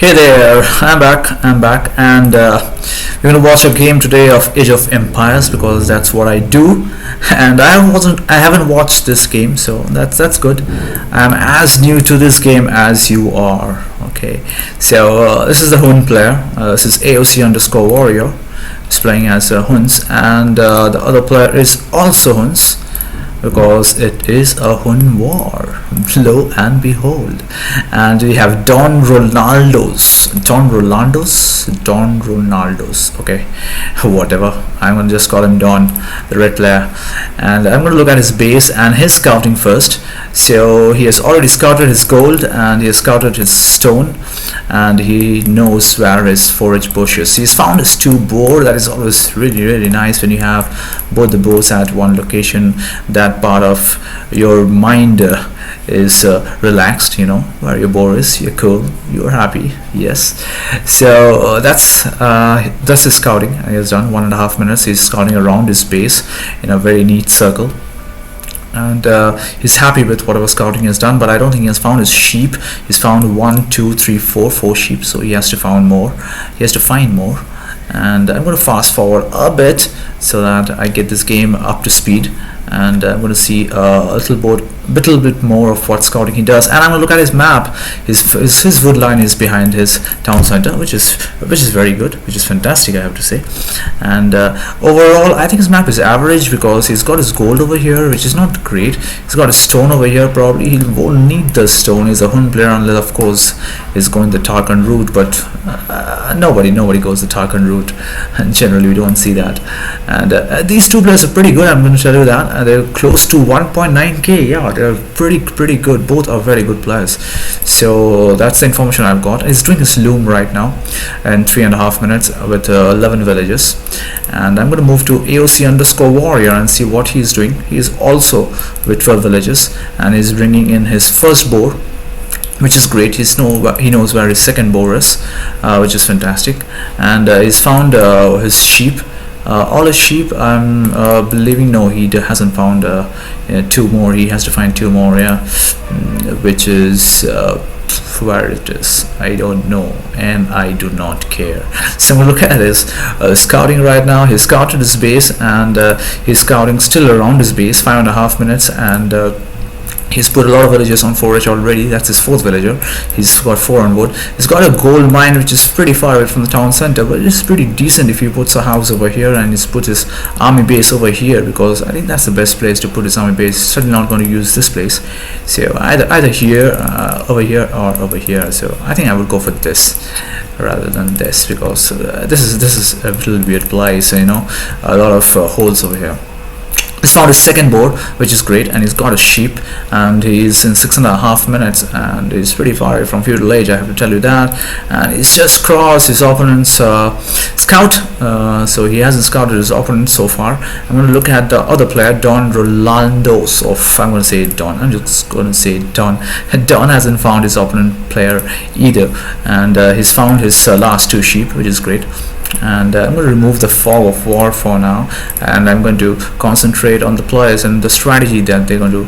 Hey there, I'm back, and we're gonna watch a game today of Age of Empires because that's what I do, and I haven't watched this game, so that's good. I'm as new to this game as you are. Okay, so this is the Hun player. This is AOC underscore warrior. He's playing as Huns, and the other player is also Huns, because it is a Hun war. Lo and behold. And we have Don Ronaldos. Okay, whatever. I'm gonna just call him Don, the red player. And I'm gonna look at his base and his scouting first. So he has already scouted his gold and he has scouted his stone, and he knows where his forage bush is. He's found his two boar. That is always really nice when you have both the bows at one location. That part of your mind is relaxed, you know where your boar is, you're cool, you're happy. Yes, so that's his scouting. He has done 1.5 minutes. He's scouting around his base in a very neat circle, and he's happy with whatever scouting he has done, but I don't think he has found his sheep. He's found 4 sheep, so he has to find more. And I'm going to fast forward a bit so that I get this game up to speed, and I'm going to see a little bit more of what scouting he does. And I'm going to look at his map. His wood line is behind his town center, which is very good, which is fantastic, I have to say. And overall I think his map is average, because he's got his gold over here, which is not great. He's got a stone over here. Probably he won't need the stone. He's a Hun player, unless of course he's going the Tarkan route, but nobody goes the Tarkan route, and generally we don't see that. And these two players are pretty good, I'm going to tell you that. They're close to 1.9k. Yeah, they're pretty good. Both are very good players. So that's the information I've got. He's doing his loom right now in 3.5 minutes with 11 villages. And I'm going to move to AOC underscore warrior and see what he's doing. He's also with 12 villages, and he's bringing in his first boar, which is great. He knows where his second boar is, which is fantastic. And he's found his sheep. All his sheep, I'm believing. No, he hasn't found 2 more. He has to find 2 more, yeah, which is where it is, I don't know, and I do not care. So we'll look at his scouting right now. He scouted his base, and he's scouting still around his base. 5.5 minutes, and he's put a lot of villagers on forage already. That's his 4th villager. He's got 4 on wood. He's got a gold mine, which is pretty far away from the town center, but it's pretty decent if he puts a house over here and he's put his army base over here, because I think that's the best place to put his army base. Certainly not going to use this place. So either here, over here, or over here. So I think I would go for this rather than this, because this is a little weird place. You know, a lot of holes over here. He's found his second board, which is great, and he's got a sheep, and he's in 6.5 minutes, and he's pretty far away from feudal age, I have to tell you that. And he's just crossed his opponent's scout, so he hasn't scouted his opponent so far. I'm going to look at the other player, Don Rolandos, I'm going to say Don. I'm just going to say Don. Don hasn't found his opponent player either, and he's found his last 2 sheep, which is great. And I'm going to remove the fog of war for now, and I'm going to concentrate on the players and the strategy that they're going to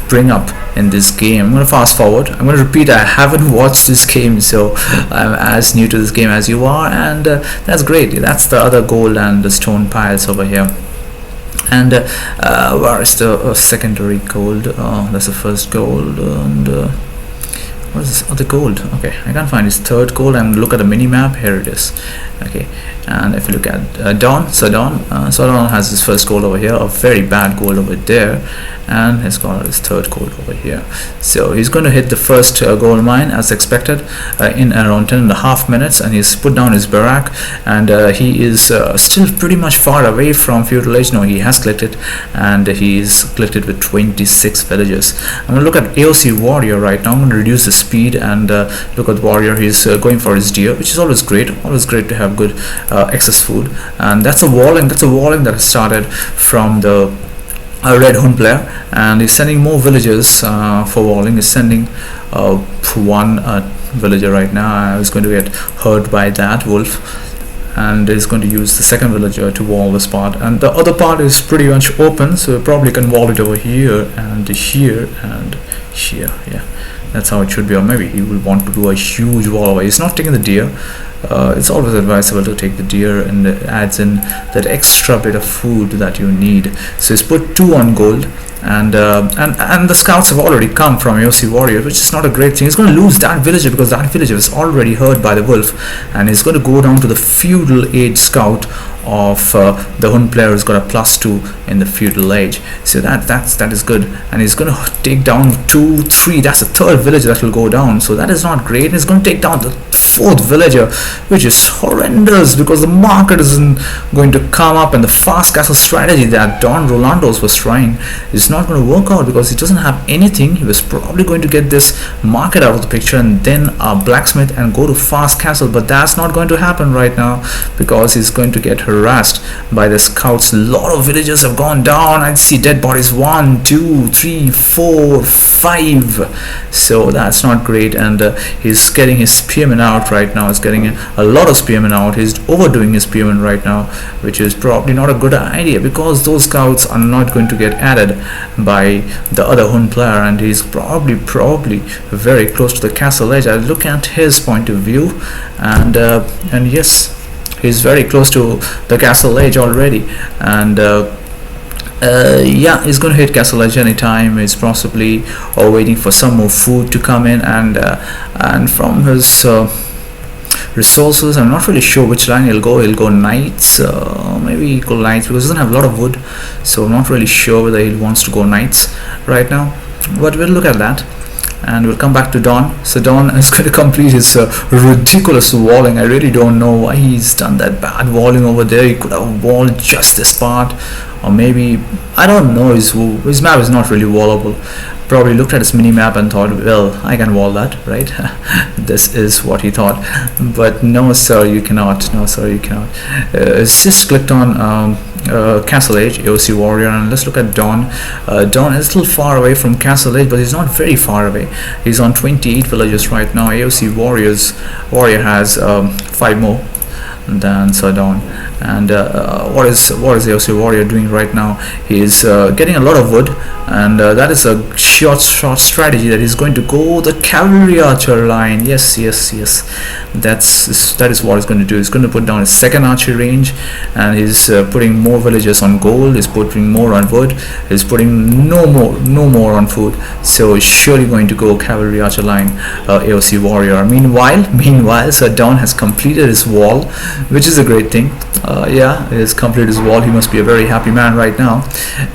bring up in this game. I'm going to fast forward. I'm going to repeat, I haven't watched this game, so I'm as new to this game as you are, and that's great. That's the other gold and the stone piles over here. And where is the secondary gold? That's the first gold, and what is this other gold? Okay, I can't find his 3rd gold. I'm going to look at the mini map. Here it is. Okay, and if you look at Don has his first gold over here, a very bad gold over there, and he's got his 3rd gold over here. So he's going to hit the first gold mine as expected in around 10.5 minutes, and he's put down his barrack, and he is still pretty much far away from feudal age. No, he has collected, and he's collected with 26 villages. I'm going to look at AOC warrior right now. I'm going to reduce the speed and look at warrior. He's going for his deer, which is always great to have good excess food. And that's a walling that has started from the red Hun player, and he's sending more villagers for walling. He's sending 1 villager right now. I was going to get hurt by that wolf, and is going to use the second villager to wall this part, and the other part is pretty much open, so we probably can wall it over here and here and here. Yeah, That's how it should be. Or maybe he will want to do a huge wall away. He's not taking the deer. It's always advisable to take the deer, and it adds in that extra bit of food that you need. So he's put 2 on gold, and the scouts have already come from AOC Warrior, which is not a great thing. He's going to lose that villager because that villager is already hurt by the wolf, and he's going to go down to the feudal age scout of the Hun player who's got a +2 in the feudal age. So that is good, and he's going to take down 2, 3. That's the 3rd villager that will go down, so that is not great. And he's going to take down the 4th villager, which is horrendous because the market isn't going to come up, and the fast castle strategy that Don Rolandos was trying is not going to work out because he doesn't have anything. He was probably going to get this market out of the picture and then a blacksmith and go to fast castle, but that's not going to happen right now because he's going to get harassed by the scouts. A lot of villagers have gone down. I see dead bodies 1, 2, 3, 4, 5. So that's not great, and he's getting his spearmen out right now. He's getting a lot of spearmen out. He's overdoing his spearmen right now, which is probably not a good idea because those scouts are not going to get added by the other Hun player, and he's probably very close to the castle edge. I look at his point of view, and yes, he's very close to the castle edge already, and yeah, he's going to hit castle edge anytime. He's possibly waiting for some more food to come in, and from his resources, I'm not really sure which line he'll go. He'll go knights, maybe he'll go knights because he doesn't have a lot of wood, so I'm not really sure whether he wants to go knights right now, but we'll look at that. And we'll come back to Don. So Don is going to complete his ridiculous walling. I really don't know why he's done that bad walling over there. He could have walled just this part, or maybe, I don't know, his map is not really wallable. Probably looked at his mini map and thought, well, I can wall that, right? This is what he thought, but no sir, you cannot. No sir, you cannot. It's just clicked on Castle Age, AOC Warrior, and let's look at Don. Don is a little far away from Castle Age, but he's not very far away. He's on 28 villages right now. AOC Warrior has 5 more than Sir Don. And what is AOC Warrior doing right now? He is getting a lot of wood, and that is a short strategy that he's going to go the cavalry archer line. Yes, that is what he's going to do. He's going to put down his 2nd archery range, and he's putting more villages on gold. He's putting more on wood. He's putting no more on food. So he's surely going to go cavalry archer line, AOC Warrior. Meanwhile, Sir Don has completed his wall, which is a great thing. Yeah, he has completed his wall. He must be a very happy man right now.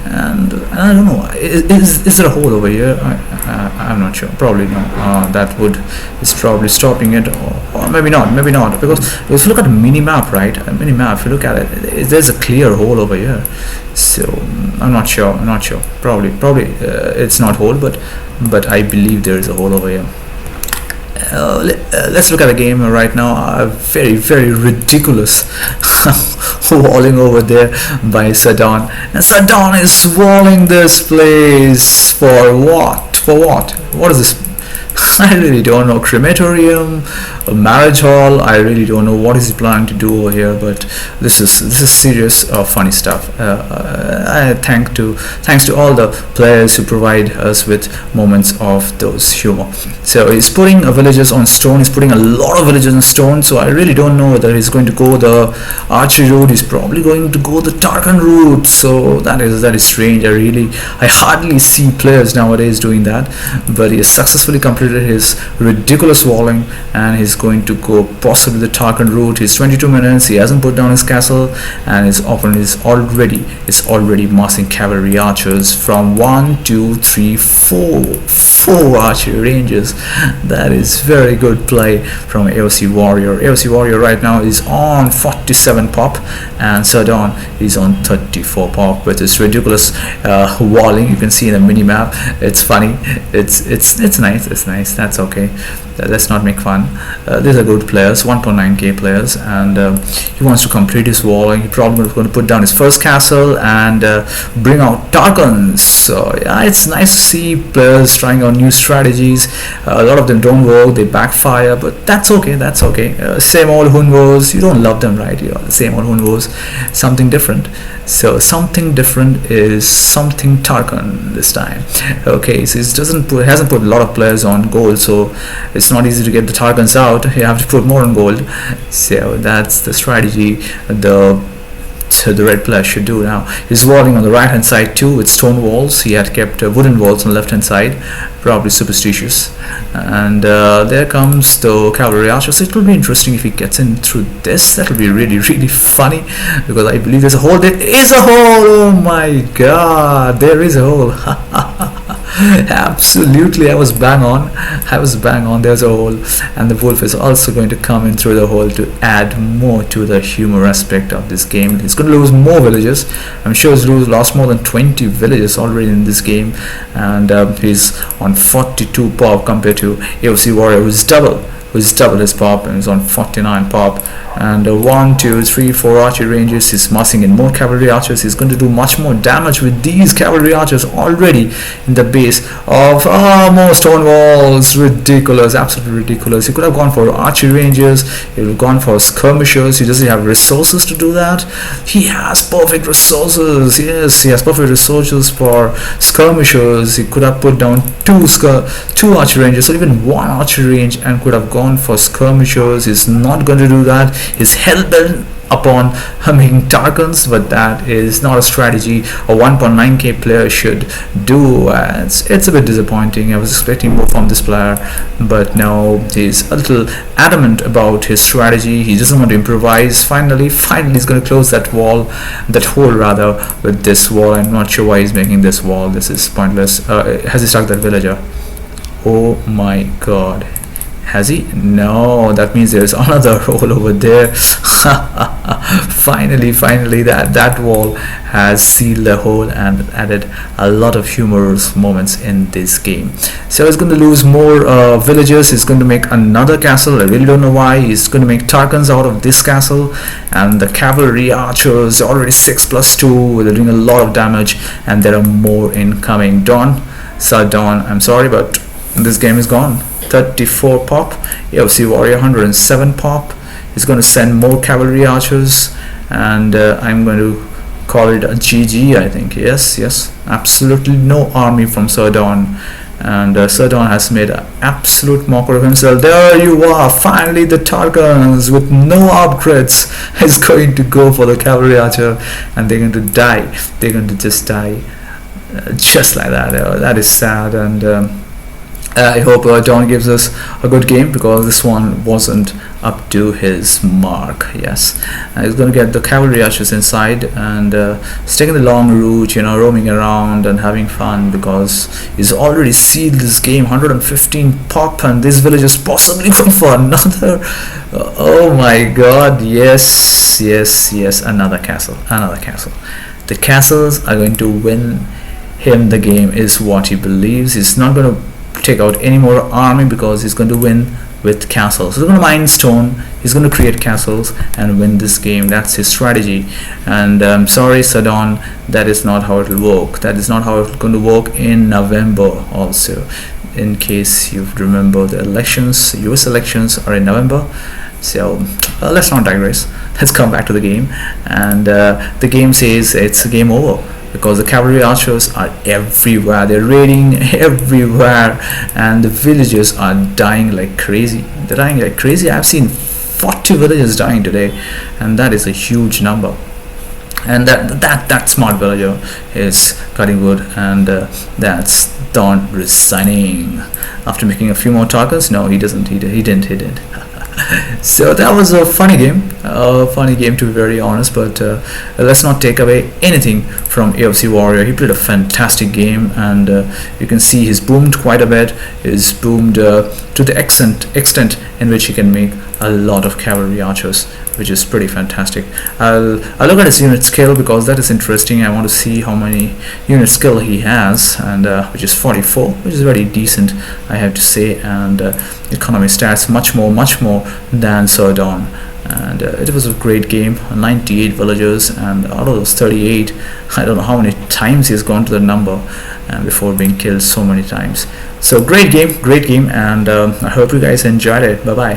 And I don't know, is there a hole over here? I'm not sure. Probably no. That wood is probably stopping it, or maybe not. Because if you look at the mini map, right? A mini map. If you look at it, there's a clear hole over here. So I'm not sure. Probably it's not hole, but I believe there is a hole over here. Let's look at the game right now. Very what walling over there by Sir Don, and Sir Don is walling this place for what is this? I really don't know. Crematorium, a marriage hall. I really don't know what is he planning to do over here. But this is serious, funny stuff. Thanks to all the players who provide us with moments of those humor. So he's putting villagers on stone. He's putting a lot of villagers on stone. So I really don't know whether he's going to go the archery route. He's probably going to go the Tarkan route. So that is strange. I hardly see players nowadays doing that. But he has successfully completed his ridiculous walling, and he's going to go possibly the Tarkan route. He's 22 minutes. He hasn't put down his castle, and his opponent is already massing cavalry archers from 1, 2, 3, 4 archery ranges. That is very good play from AOC Warrior. AOC Warrior right now is on 47 pop, and Sir Don is on 34 pop with his ridiculous walling. You can see in the mini map. It's funny. It's nice. That's okay. Let's not make fun. These are good players, 1.9k players, and he wants to complete his walling. He probably going to put down his first castle and bring out Tarkans. So yeah, it's nice to see players trying out new strategies. A lot of them don't work, they backfire, but that's okay. Same old Hun wars. You don't love them, right? The same old Hun wars. Something different. So something different is something Tarkan this time. Okay, so he hasn't put a lot of players on on gold, so it's not easy to get the Tarkans out. You have to put more on gold. So that's the strategy the red player should do. Now he's walling on the right hand side too with stone walls. He had kept wooden walls on the left hand side, probably superstitious. And there comes the cavalry archers. It will be interesting if he gets in through this. That will be really funny, because I believe there's a hole. There is a hole. Oh my god, there is a hole. Absolutely, I was bang on. There's a hole, and the wolf is also going to come in through the hole to add more to the humor aspect of this game. He's going to lose more villages. I'm sure he's lost more than 20 villages already in this game, and he's on 42 pop compared to AOC Warrior, who's double his pop, and he's on 49 pop. And 1, 2, 3, 4 archery ranges. He's massing in more cavalry archers. He's going to do much more damage with these cavalry archers already in the base of more stone walls. Ridiculous, absolutely ridiculous. He could have gone for archery ranges. He would have gone for skirmishers. He doesn't have resources to do that. He has perfect resources. Yes, he has perfect resources for skirmishers. He could have put down two archery ranges, or even one archery range, and could have gone for skirmishers. He's not going to do that. He's hell-bent upon making Tarkans, but that is not a strategy a 1.9k player should do. It's a bit disappointing. I was expecting more from this player, but no, he's a little adamant about his strategy. He doesn't want to improvise. Finally he's going to close that hole with this wall. I'm not sure why he's making this wall. This is pointless. Has he struck that villager? Oh my god. Has he? No, that means there's another hole over there. Finally, that wall has sealed the hole and added a lot of humorous moments in this game. So he's going to lose more villagers. He's going to make another castle. I really don't know why. He's going to make Tarkans out of this castle, and the cavalry archers are already 6+2. They're doing a lot of damage, and there are more incoming. Sir Dawn, I'm sorry, but this game is gone. 34 pop. AOC Warrior 107 pop. He's going to send more cavalry archers, and I'm going to call it a GG, I think. Yes, absolutely no army from Sir Dawn, and Sir Dawn has made an absolute mockery of himself. There you are, finally the Tarkans with no upgrades is going to go for the cavalry archer, and they're going to die. They're going to just die just like that. That is sad, and I hope Don gives us a good game, because this one wasn't up to his mark. Yes, he's going to get the cavalry archers inside, and he's taking the long route, roaming around and having fun, because he's already sealed this game. 115 pop, and this village is possibly going for another. Oh my god, yes, another castle. The castles are going to win him the game, is what he believes. He's not going to take out any more army, because he's going to win with castles. He's going to mine stone, he's going to create castles and win this game. That's his strategy. And I'm sorry, Sir Dawn, that is not how it will work. That is not how it's going to work in November also. In case you remember, the elections, US elections are in November. So let's not digress. Let's come back to the game. And the game says it's a game over, because the cavalry archers are everywhere. They're raiding everywhere, and the villagers are dying like crazy. I've seen 40 villagers dying today, and that is a huge number. And that smart villager is cutting wood, and that's Dawn resigning after making a few more targets. No, he doesn't. He didn't. So that was a funny game to be very honest, but let's not take away anything from AOC Warrior. He played a fantastic game, and you can see he's boomed quite a bit. He's boomed to the extent in which he can make a lot of cavalry archers, which is pretty fantastic. I'll look at his unit skill, because that is interesting. I want to see how many unit skill he has, and which is 44, which is very decent, I have to say. And economy stats much more than Sir Dawn. And it was a great game. 98 villagers, and out of those 38, I don't know how many times he's gone to the number before being killed so many times. So great game, and I hope you guys enjoyed it. Bye bye.